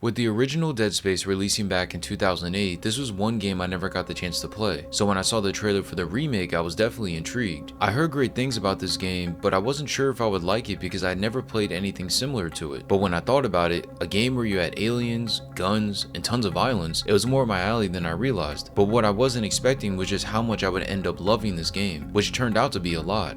With the original Dead Space releasing back in 2008, this was one game I never got the chance to play, so when I saw the trailer for the remake, I was definitely intrigued. I heard great things about this game, but I wasn't sure if I would like it because I had never played anything similar to it. But when I thought about it, a game where you had aliens, guns, and tons of violence, it was more my alley than I realized. But what I wasn't expecting was just how much I would end up loving this game, which turned out to be a lot.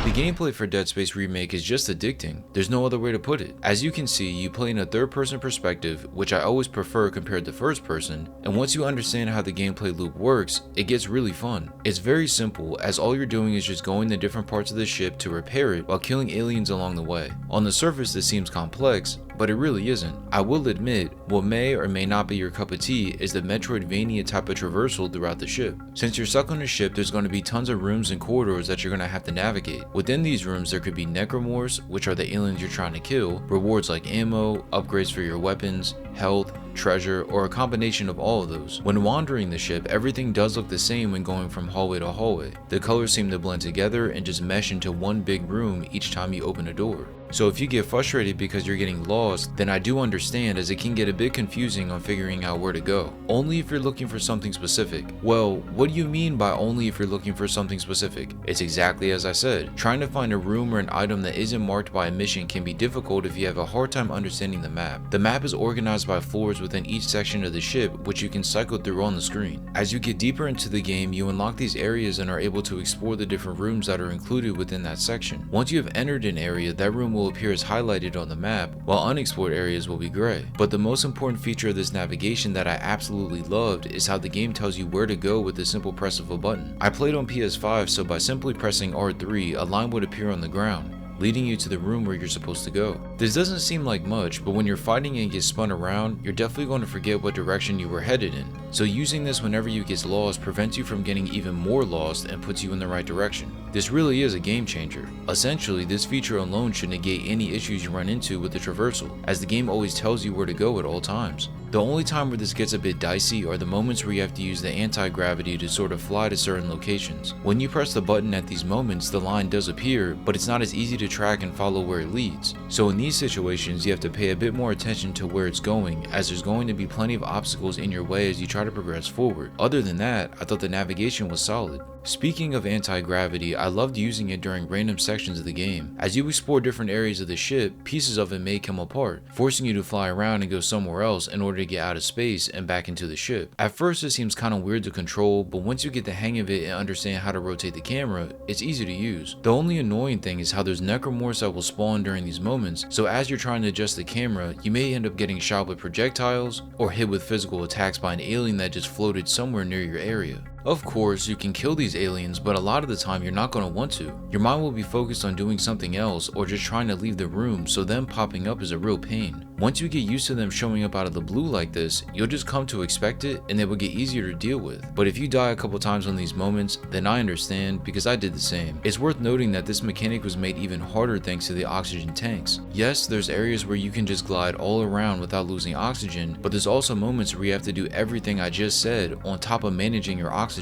The gameplay for Dead Space Remake is just addicting. There's no other way to put it. As you can see, you play in a third-person perspective, which I always prefer compared to first-person, and once you understand how the gameplay loop works, it gets really fun. It's very simple, as all you're doing is just going to different parts of the ship to repair it while killing aliens along the way. On the surface, this seems complex, but it really isn't. I will admit, what may or may not be your cup of tea is the Metroidvania type of traversal throughout the ship. Since you're stuck on the ship, there's going to be tons of rooms and corridors that you're going to have to navigate. Within these rooms, there could be necromorphs, which are the aliens you're trying to kill, rewards like ammo, upgrades for your weapons, health, treasure, or a combination of all of those. When wandering the ship, everything does look the same when going from hallway to hallway. The colors seem to blend together and just mesh into one big room each time you open a door. So if you get frustrated because you're getting lost, then I do understand, as it can get a bit confusing on figuring out where to go. Only if you're looking for something specific. Well, what do you mean by only if you're looking for something specific? It's exactly as I said. Trying to find a room or an item that isn't marked by a mission can be difficult if you have a hard time understanding the map. The map is organized by floors within each section of the ship, which you can cycle through on the screen. As you get deeper into the game, you unlock these areas and are able to explore the different rooms that are included within that section. Once you have entered an area, that room will appear as highlighted on the map, while unexplored areas will be gray. But the most important feature of this navigation that I absolutely loved is how the game tells you where to go with the simple press of a button. I played on PS5, so by simply pressing R3, a line would appear on the ground, leading you to the room where you're supposed to go. This doesn't seem like much, but when you're fighting and get spun around, you're definitely going to forget what direction you were headed in. So using this whenever you get lost prevents you from getting even more lost and puts you in the right direction. This really is a game changer. Essentially, this feature alone should negate any issues you run into with the traversal, as the game always tells you where to go at all times. The only time where this gets a bit dicey are the moments where you have to use the anti-gravity to sort of fly to certain locations. When you press the button at these moments, the line does appear, but it's not as easy to track and follow where it leads. So in these situations, you have to pay a bit more attention to where it's going, as there's going to be plenty of obstacles in your way as you try to progress forward. Other than that, I thought the navigation was solid. Speaking of anti-gravity, I loved using it during random sections of the game. As you explore different areas of the ship, pieces of it may come apart, forcing you to fly around and go somewhere else in order to get out of space and back into the ship. At first it seems kind of weird to control, but once you get the hang of it and understand how to rotate the camera, it's easy to use. The only annoying thing is how there's necromorphs that will spawn during these moments, so as you're trying to adjust the camera, you may end up getting shot with projectiles or hit with physical attacks by an alien that just floated somewhere near your area. Of course, you can kill these aliens, but a lot of the time you're not going to want to. Your mind will be focused on doing something else or just trying to leave the room, so them popping up is a real pain. Once you get used to them showing up out of the blue like this, you'll just come to expect it and they will get easier to deal with. But if you die a couple times on these moments, then I understand, because I did the same. It's worth noting that this mechanic was made even harder thanks to the oxygen tanks. Yes, there's areas where you can just glide all around without losing oxygen, but there's also moments where you have to do everything I just said on top of managing your oxygen.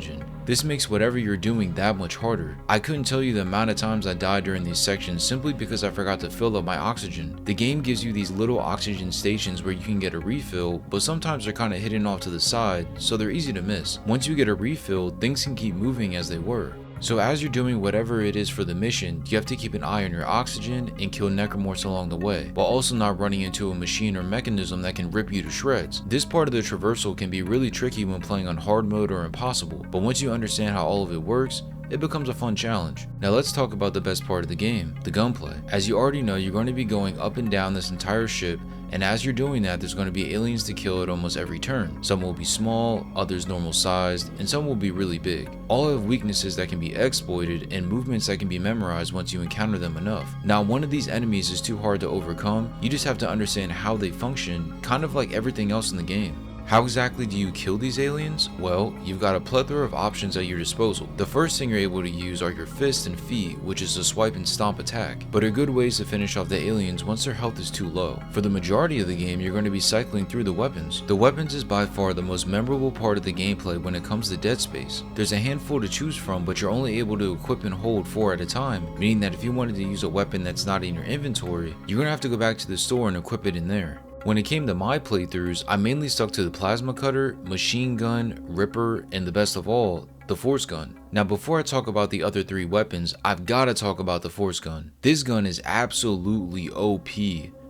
This makes whatever you're doing that much harder. I couldn't tell you the amount of times I died during these sections simply because I forgot to fill up my oxygen. The game gives you these little oxygen stations where you can get a refill, but sometimes they're kind of hidden off to the side, so they're easy to miss. Once you get a refill, things can keep moving as they were. So as you're doing whatever it is for the mission, you have to keep an eye on your oxygen and kill necromorphs along the way, while also not running into a machine or mechanism that can rip you to shreds. This part of the traversal can be really tricky when playing on hard mode or impossible, but once you understand how all of it works, it becomes a fun challenge. Now let's talk about the best part of the game, the gunplay. As you already know, you're going to be going up and down this entire ship, and as you're doing that, there's going to be aliens to kill at almost every turn. Some will be small, others normal sized, and some will be really big. All have weaknesses that can be exploited and movements that can be memorized once you encounter them enough. Now one of these enemies is too hard to overcome, you just have to understand how they function, kind of like everything else in the game. How exactly do you kill these aliens? Well, you've got a plethora of options at your disposal. The first thing you're able to use are your fists and feet, which is a swipe and stomp attack, but are good ways to finish off the aliens once their health is too low. For the majority of the game, you're going to be cycling through the weapons. The weapons is by far the most memorable part of the gameplay when it comes to Dead Space. There's a handful to choose from, but you're only able to equip and hold 4 at a time, meaning that if you wanted to use a weapon that's not in your inventory, you're going to have to go back to the store and equip it in there. When it came to my playthroughs, I mainly stuck to the plasma cutter, machine gun, ripper, and the best of all, the force gun. Now before I talk about the other 3 weapons, I've got to talk about the force gun. This gun is absolutely OP.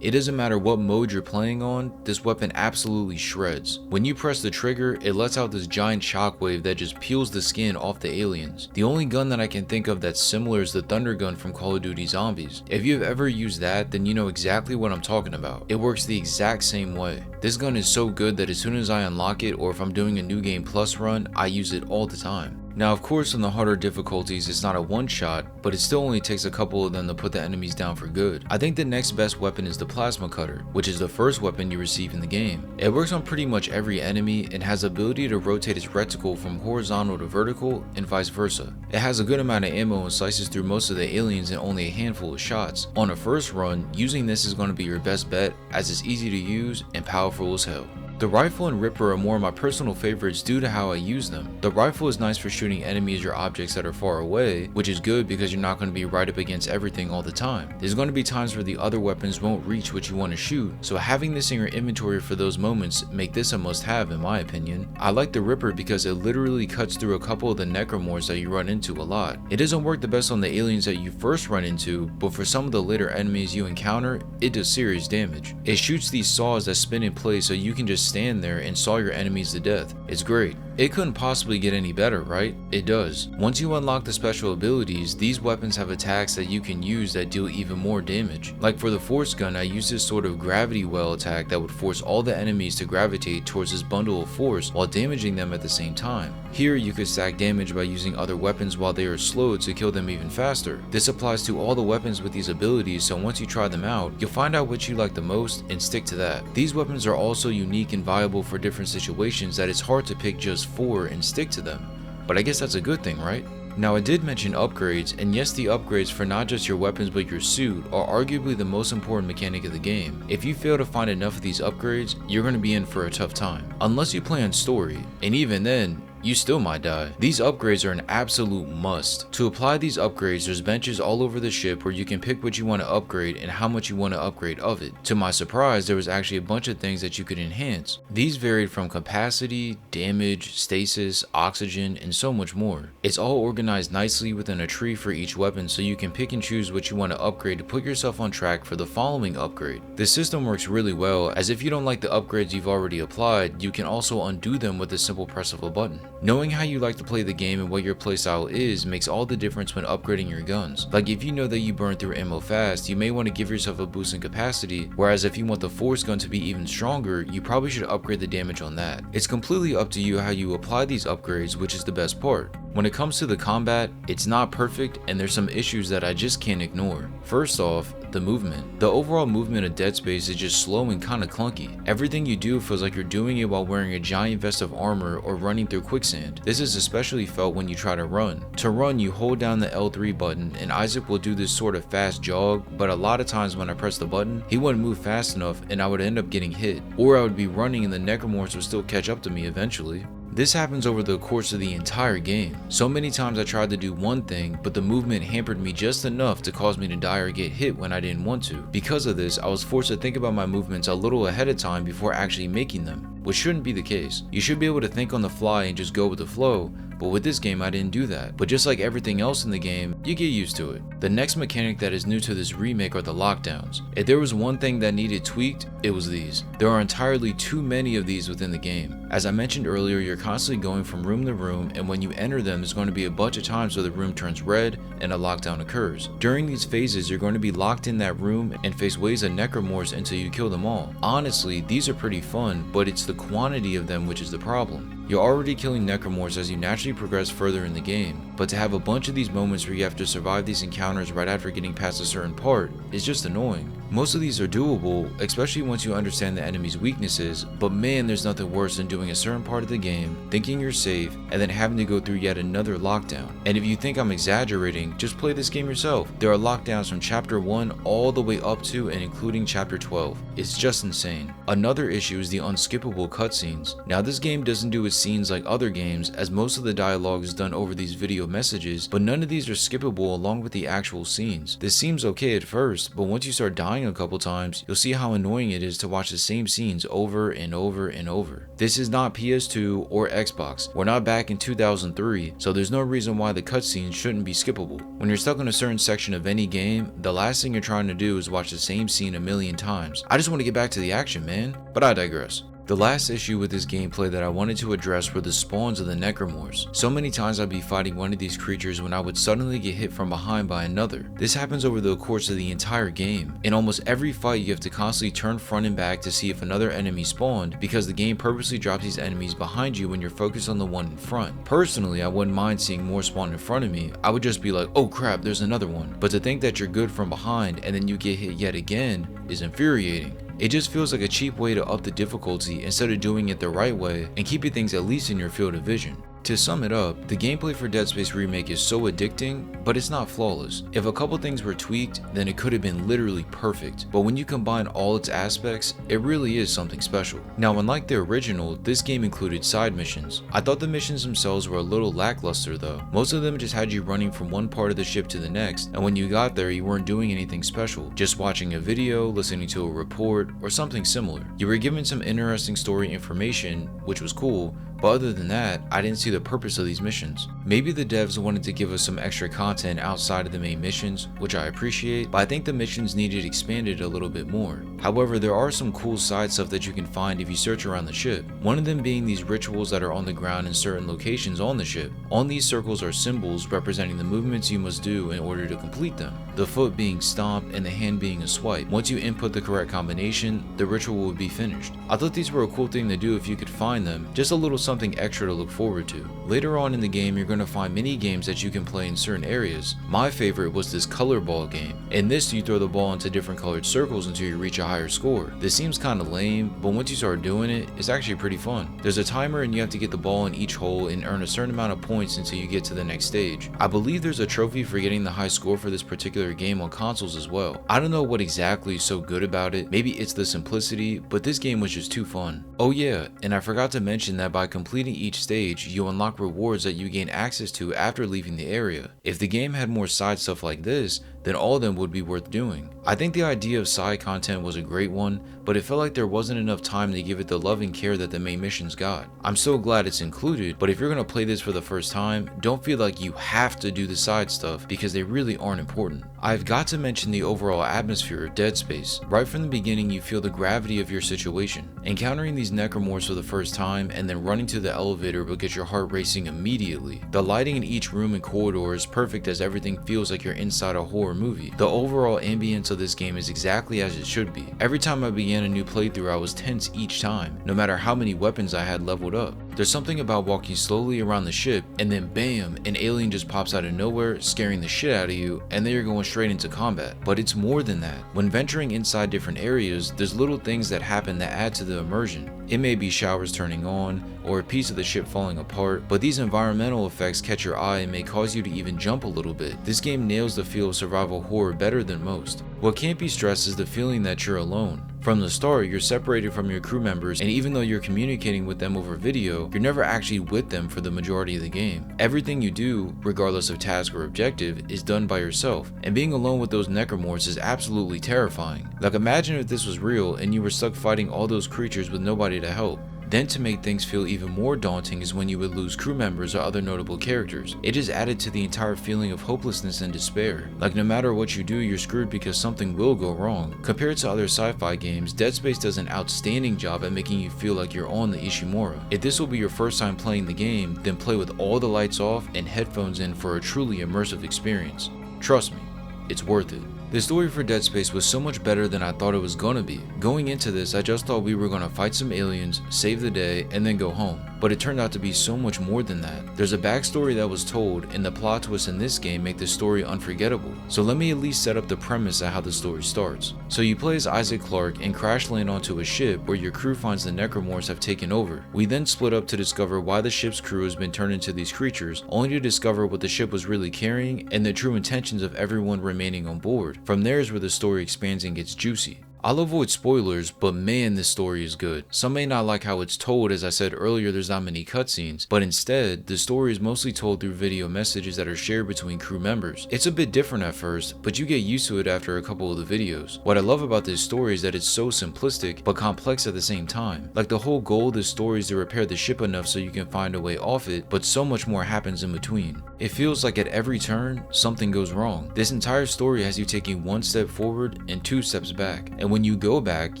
It doesn't matter what mode you're playing on, this weapon absolutely shreds. When you press the trigger, it lets out this giant shockwave that just peels the skin off the aliens. The only gun that I can think of that's similar is the thunder gun from Call of Duty Zombies. If you've ever used that, then you know exactly what I'm talking about. It works the exact same way. This gun is so good that as soon as I unlock it, or if I'm doing a New Game Plus run, I use it all the time. Now of course on the harder difficulties it's not a one shot, but it still only takes a couple of them to put the enemies down for good. I think the next best weapon is the plasma cutter, which is the first weapon you receive in the game. It works on pretty much every enemy and has the ability to rotate its reticle from horizontal to vertical and vice versa. It has a good amount of ammo and slices through most of the aliens in only a handful of shots. On a first run, using this is going to be your best bet as it's easy to use and powerful as hell. The rifle and ripper are more of my personal favorites due to how I use them. The rifle is nice for shooting enemies or objects that are far away, which is good because you're not going to be right up against everything all the time. There's going to be times where the other weapons won't reach what you want to shoot, so having this in your inventory for those moments make this a must-have in my opinion. I like the ripper because it literally cuts through a couple of the necromorphs that you run into a lot. It doesn't work the best on the aliens that you first run into, but for some of the later enemies you encounter, it does serious damage. It shoots these saws that spin in place so you can just stand there and saw your enemies to death. It's great. It couldn't possibly get any better, right? It does. Once you unlock the special abilities, these weapons have attacks that you can use that deal even more damage. Like for the force gun, I used this sort of gravity well attack that would force all the enemies to gravitate towards this bundle of force while damaging them at the same time. Here you could stack damage by using other weapons while they are slowed to kill them even faster. This applies to all the weapons with these abilities, so once you try them out, you'll find out which you like the most and stick to that. These weapons are also unique and viable for different situations that it's hard to pick just 4 and stick to them. But I guess that's a good thing, right? Now I did mention upgrades, and yes, the upgrades for not just your weapons but your suit are arguably the most important mechanic of the game. If you fail to find enough of these upgrades, you're going to be in for a tough time. Unless you play on story, and even then, you still might die. These upgrades are an absolute must. To apply these upgrades, there's benches all over the ship where you can pick what you want to upgrade and how much you want to upgrade of it. To my surprise, there was actually a bunch of things that you could enhance. These varied from capacity, damage, stasis, oxygen, and so much more. It's all organized nicely within a tree for each weapon, so you can pick and choose what you want to upgrade to put yourself on track for the following upgrade. This system works really well, as if you don't like the upgrades you've already applied, you can also undo them with the simple press of a button. Knowing how you like to play the game and what your playstyle is makes all the difference when upgrading your guns. Like if you know that you burn through ammo fast, you may want to give yourself a boost in capacity, whereas if you want the force gun to be even stronger, you probably should upgrade the damage on that. It's completely up to you how you apply these upgrades, which is the best part. When it comes to the combat, it's not perfect and there's some issues that I just can't ignore. First off, the movement. The overall movement of Dead Space is just slow and kinda clunky. Everything you do feels like you're doing it while wearing a giant vest of armor or running through quicksand. This is especially felt when you try to run. To run, you hold down the L3 button and Isaac will do this sort of fast jog, but a lot of times when I press the button, he wouldn't move fast enough and I would end up getting hit. Or I would be running and the necromorphs would still catch up to me eventually. This happens over the course of the entire game. So many times I tried to do one thing, but the movement hampered me just enough to cause me to die or get hit when I didn't want to. Because of this, I was forced to think about my movements a little ahead of time before actually making them, which shouldn't be the case. You should be able to think on the fly and just go with the flow, but with this game I didn't do that. But just like everything else in the game, you get used to it. The next mechanic that is new to this remake are the lockdowns. If there was one thing that needed tweaked, it was these. There are entirely too many of these within the game. As I mentioned earlier, you're constantly going from room to room, and when you enter them, there's going to be a bunch of times where the room turns red and a lockdown occurs. During these phases, you're going to be locked in that room and face waves of necromorphs until you kill them all. Honestly, these are pretty fun, but it's the quantity of them which is the problem. You're already killing necromorphs as you naturally progress further in the game, but to have a bunch of these moments where you have to survive these encounters right after getting past a certain part is just annoying. Most of these are doable, especially once you understand the enemy's weaknesses, but man, there's nothing worse than doing a certain part of the game, thinking you're safe, and then having to go through yet another lockdown. And if you think I'm exaggerating, just play this game yourself. There are lockdowns from chapter 1 all the way up to and including chapter 12. It's just insane. Another issue is the unskippable cutscenes. Now this game doesn't do its scenes like other games, as most of the dialogue is done over these video messages, but none of these are skippable along with the actual scenes. This seems okay at first, but once you start dying a couple times, you'll see how annoying it is to watch the same scenes over and over and over. This is not PS2 or Xbox. We're not back in 2003, so there's no reason why the cutscenes shouldn't be skippable. When you're stuck in a certain section of any game, the last thing you're trying to do is watch the same scene a million times. I just want to get back to the action, man. But I digress. The last issue with this gameplay that I wanted to address were the spawns of the Necromorphs. So many times I'd be fighting one of these creatures when I would suddenly get hit from behind by another. This happens over the course of the entire game. In almost every fight you have to constantly turn front and back to see if another enemy spawned, because the game purposely drops these enemies behind you when you're focused on the one in front. Personally, I wouldn't mind seeing more spawn in front of me. I would just be like, oh crap, there's another one. But to think that you're good from behind and then you get hit yet again is infuriating. It just feels like a cheap way to up the difficulty instead of doing it the right way and keeping things at least in your field of vision. To sum it up, the gameplay for Dead Space Remake is so addicting, but it's not flawless. If a couple things were tweaked, then it could have been literally perfect, but when you combine all its aspects, it really is something special. Now, unlike the original, this game included side missions. I thought the missions themselves were a little lackluster though. Most of them just had you running from one part of the ship to the next, and when you got there you weren't doing anything special, just watching a video, listening to a report, or something similar. You were given some interesting story information, which was cool, but other than that, I didn't see the purpose of these missions. Maybe the devs wanted to give us some extra content outside of the main missions, which I appreciate, but I think the missions needed expanded a little bit more. However, there are some cool side stuff that you can find if you search around the ship. One of them being these rituals that are on the ground in certain locations on the ship. On these circles are symbols representing the movements you must do in order to complete them. The foot being stomp and the hand being a swipe. Once you input the correct combination, the ritual will be finished. I thought these were a cool thing to do if you could find them, just a little something extra to look forward to. Later on in the game, you're going to find mini games that you can play in certain areas. My favorite was this color ball game. In this, you throw the ball into different colored circles until you reach a higher score. This seems kind of lame, but once you start doing it, it's actually pretty fun. There's a timer and you have to get the ball in each hole and earn a certain amount of points until you get to the next stage. I believe there's a trophy for getting the high score for this particular game on consoles as well. I don't know what exactly is so good about it. Maybe it's the simplicity, but this game was just too fun. Oh yeah, and I forgot to mention that by completing each stage, you unlock rewards that you gain access to after leaving the area. If the game had more side stuff like this, then all of them would be worth doing. I think the idea of side content was a great one, but it felt like there wasn't enough time to give it the love and care that the main missions got. I'm so glad it's included, but if you're gonna play this for the first time, don't feel like you have to do the side stuff because they really aren't important. I've got to mention the overall atmosphere of Dead Space. Right from the beginning, you feel the gravity of your situation. Encountering these necromorphs for the first time and then running to the elevator will get your heart racing immediately. The lighting in each room and corridor is perfect as everything feels like you're inside a horror movie. The overall ambience of this game is exactly as it should be. Every time I began a new playthrough, I was tense each time, no matter how many weapons I had leveled up. There's something about walking slowly around the ship and then bam, an alien just pops out of nowhere, scaring the shit out of you, and then you're going straight into combat. But it's more than that. When venturing inside different areas, there's little things that happen that add to the immersion. It may be showers turning on, or a piece of the ship falling apart, but these environmental effects catch your eye and may cause you to even jump a little bit. This game nails the feel of survival horror better than most. What can't be stressed is the feeling that you're alone. From the start, you're separated from your crew members, and even though you're communicating with them over video, you're never actually with them for the majority of the game. Everything you do, regardless of task or objective, is done by yourself, and being alone with those necromorphs is absolutely terrifying. Like, imagine if this was real and you were stuck fighting all those creatures with nobody to help. Then to make things feel even more daunting is when you would lose crew members or other notable characters. It just added to the entire feeling of hopelessness and despair. Like no matter what you do, you're screwed because something will go wrong. Compared to other sci-fi games, Dead Space does an outstanding job at making you feel like you're on the Ishimura. If this will be your first time playing the game, then play with all the lights off and headphones in for a truly immersive experience. Trust me, it's worth it. The story for Dead Space was so much better than I thought it was gonna be. Going into this, I just thought we were gonna fight some aliens, save the day, and then go home. but it turned out to be so much more than that. There's a backstory that was told, and the plot twists in this game make the story unforgettable. So let me at least set up the premise of how the story starts. So you play as Isaac Clarke and crash land onto a ship where your crew finds the necromorphs have taken over. We then split up to discover why the ship's crew has been turned into these creatures, only to discover what the ship was really carrying and the true intentions of everyone remaining on board. From there is where the story expands and gets juicy. I'll avoid spoilers, but man, this story is good. Some may not like how it's told, as I said earlier there's not many cutscenes, but instead, the story is mostly told through video messages that are shared between crew members. It's a bit different at first, but you get used to it after a couple of the videos. What I love about this story is that it's so simplistic, but complex at the same time. Like the whole goal of this story is to repair the ship enough so you can find a way off it, but so much more happens in between. It feels like at every turn, something goes wrong. This entire story has you taking one step forward and 2 steps back, and when you go back,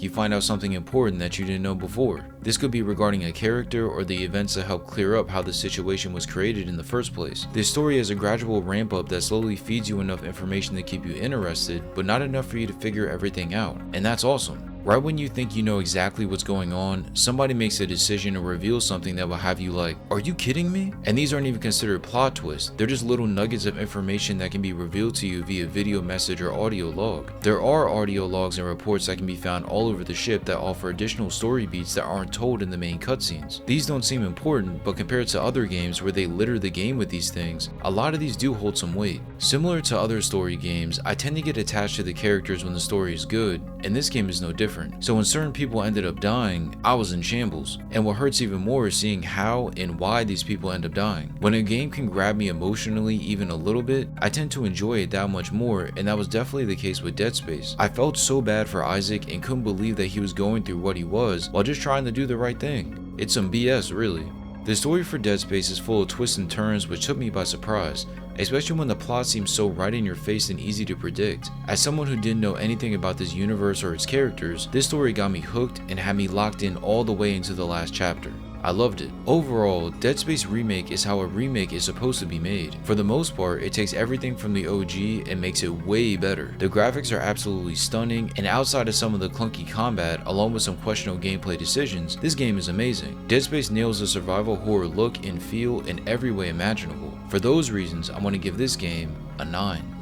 you find out something important that you didn't know before. This could be regarding a character or the events that help clear up how the situation was created in the first place. This story has a gradual ramp up that slowly feeds you enough information to keep you interested, but not enough for you to figure everything out, and that's awesome. Right when you think you know exactly what's going on, somebody makes a decision to reveal something that will have you like, are you kidding me? And these aren't even considered plot twists, they're just little nuggets of information that can be revealed to you via video message or audio log. There are audio logs and reports that can be found all over the ship that offer additional story beats that aren't told in the main cutscenes. These don't seem important, but compared to other games where they litter the game with these things, a lot of these do hold some weight. Similar to other story games, I tend to get attached to the characters when the story is good, and this game is no different. So when certain people ended up dying, I was in shambles. And what hurts even more is seeing how and why these people end up dying. When a game can grab me emotionally even a little bit, I tend to enjoy it that much more, and that was definitely the case with Dead Space. I felt so bad for Isaac and couldn't believe that he was going through what he was while just trying to do the right thing. It's some BS, really. The story for Dead Space is full of twists and turns which took me by surprise, especially when the plot seems so right in your face and easy to predict. As someone who didn't know anything about this universe or its characters, this story got me hooked and had me locked in all the way into the last chapter. I loved it. Overall, Dead Space Remake is how a remake is supposed to be made. For the most part, it takes everything from the OG and makes it way better. The graphics are absolutely stunning, and outside of some of the clunky combat, along with some questionable gameplay decisions, this game is amazing. Dead Space nails the survival horror look and feel in every way imaginable. For those reasons, I'm going to give this game a 9.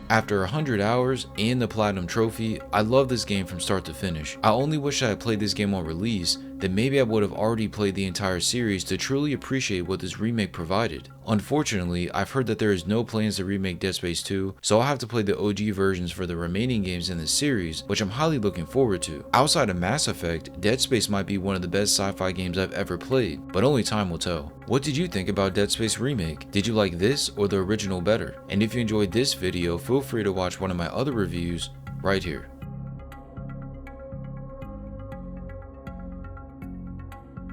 After 100 hours and the Platinum Trophy, I love this game from start to finish. I only wish I had played this game on release, then maybe I would have already played the entire series to truly appreciate what this remake provided. Unfortunately, I've heard that there is no plans to remake Dead Space 2, so I'll have to play the OG versions for the remaining games in this series, which I'm highly looking forward to. Outside of Mass Effect, Dead Space might be one of the best sci-fi games I've ever played, but only time will tell. What did you think about Dead Space Remake? Did you like this or the original better? And if you enjoyed this video, feel free to watch one of my other reviews right here.